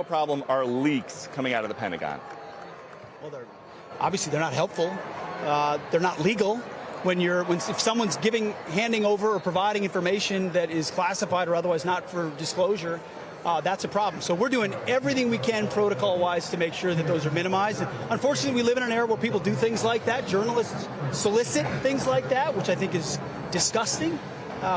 problem are leaks coming out of the Pentagon? Well, obviously they're not helpful. They're not legal. If someone's handing over or providing information that is classified or otherwise not for disclosure, that's a problem. So we're doing everything we can protocol-wise to make sure that those are minimized. And unfortunately, we live in an era where people do things like that. Journalists solicit things like that, which I think is disgusting.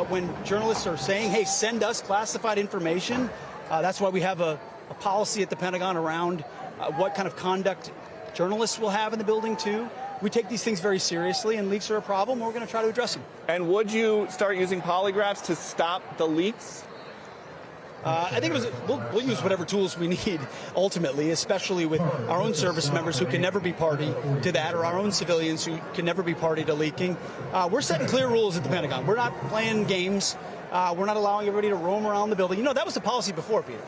When journalists are saying, hey, send us classified information. That's why we have a policy at the Pentagon around what kind of conduct journalists will have in the building, too. We take these things very seriously, and leaks are a problem. We're going to try to address them. And would you start using polygraphs to stop the leaks? I think we'll use whatever tools we need, ultimately, especially with our own service members who can never be party to that, or our own civilians who can never be party to leaking. We're setting clear rules at the Pentagon. We're not playing games. We're not allowing everybody to roam around the building. You know, that was the policy before, Peter.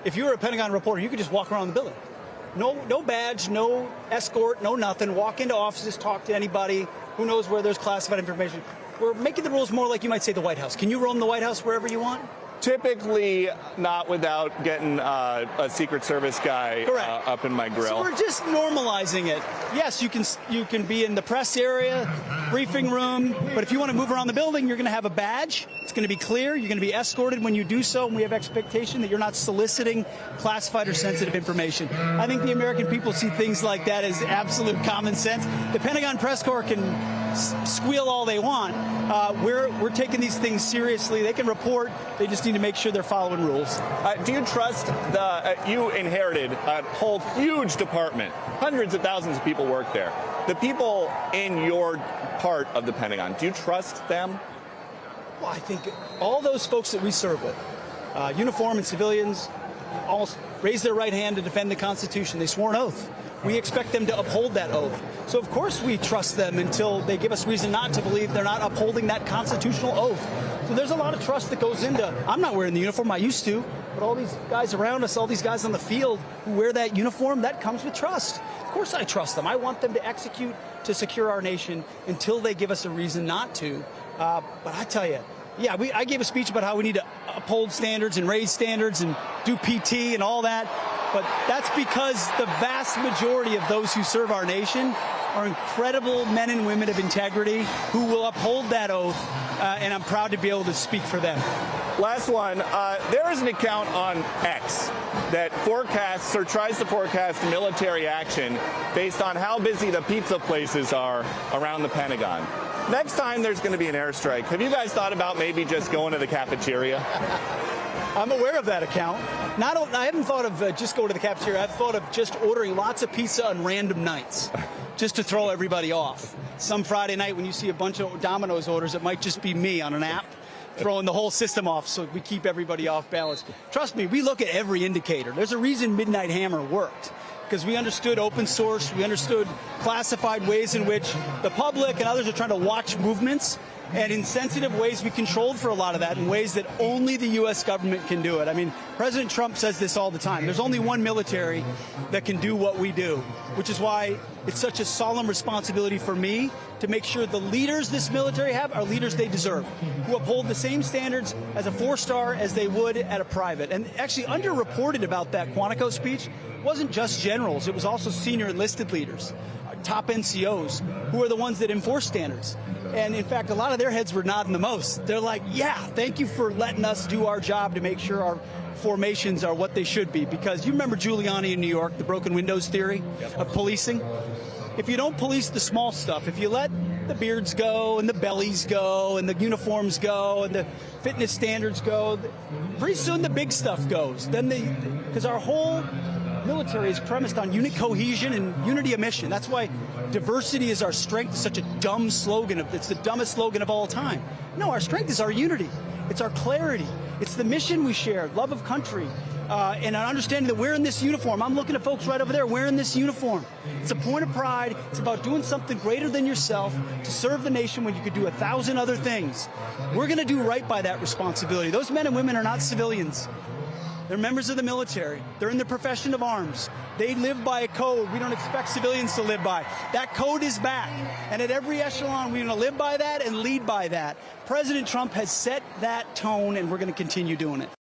If you were a Pentagon reporter, you could just walk around the building. No badge, no escort, no nothing. Walk into offices, talk to anybody. Who knows where there's classified information. We're making the rules more like you might say the White House. Can you roam the White House wherever you want? Typically not without getting a Secret Service guy up in my grill. So we're just normalizing it. Yes, you can be in the press area, briefing room, but if you want to move around the building, you're going to have a badge. It's going to be clear. You're going to be escorted when you do so, and we have expectation that you're not soliciting classified or sensitive information. I think the American people see things like that as absolute common sense. The Pentagon press corps can squeal all they want. We're taking these things seriously. They can report. They just need to make sure they're following rules. Do you trust you inherited a whole huge department. Hundreds of thousands of people work there. The people in your part of the Pentagon, do you trust them? Well, I think all those folks that we serve with, uniform and civilians, almost raise their right hand to defend the Constitution. They swore an oath. We expect them to uphold that oath. So, of course, we trust them until they give us reason not to believe they're not upholding that constitutional oath. So there's a lot of trust that goes into, I'm not wearing the uniform, I used to, but all these guys around us, all these guys on the field who wear that uniform, that comes with trust. Of course I trust them. I want them to execute to secure our nation until they give us a reason not to. But I tell you, yeah, I gave a speech about how we need to uphold standards and raise standards and do PT and all that. But that's because the vast majority of those who serve our nation are incredible men and women of integrity who will uphold that oath, and I'm proud to be able to speak for them. Last one. There is an account on X that forecasts or tries to forecast military action based on how busy the pizza places are around the Pentagon. Next time there's going to be an airstrike, have you guys thought about maybe just going to the cafeteria? I'm aware of that account. I haven't thought of just going to the cafeteria. I've thought of just ordering lots of pizza on random nights, just to throw everybody off. Some Friday night when you see a bunch of Domino's orders, it might just be me on an app throwing the whole system off so we keep everybody off balance. Trust me, we look at every indicator. There's a reason Midnight Hammer worked, because we understood open source, we understood classified ways in which the public and others are trying to watch movements. And in sensitive ways, we controlled for a lot of that in ways that only the U.S. government can do it. I mean, President Trump says this all the time. There's only one military that can do what we do, which is why it's such a solemn responsibility for me to make sure the leaders this military have are leaders they deserve, who uphold the same standards as a four-star as they would at a private. And actually underreported about that Quantico speech wasn't just generals. It was also senior enlisted leaders, top NCOs, who are the ones that enforce standards. And in fact, a lot of their heads were nodding the most. They're like, yeah, thank you for letting us do our job to make sure our formations are what they should be. Because you remember Giuliani in New York, the broken windows theory of policing? If you don't police the small stuff, if you let the beards go and the bellies go and the uniforms go and the fitness standards go, pretty soon the big stuff goes. Because our whole military is premised on unit cohesion and unity of mission. That's why diversity is our strength. It's such a dumb slogan. It's the dumbest slogan of all time. No, our strength is our unity. It's our clarity. It's the mission we share, love of country, and an understanding that we're in this uniform. I'm looking at folks right over there wearing this uniform. It's a point of pride. It's about doing something greater than yourself to serve the nation when you could do 1,000 other things. We're going to do right by that responsibility. Those men and women are not civilians. They're members of the military. They're in the profession of arms. They live by a code we don't expect civilians to live by. That code is back. And at every echelon, we're going to live by that and lead by that. President Trump has set that tone, and we're going to continue doing it.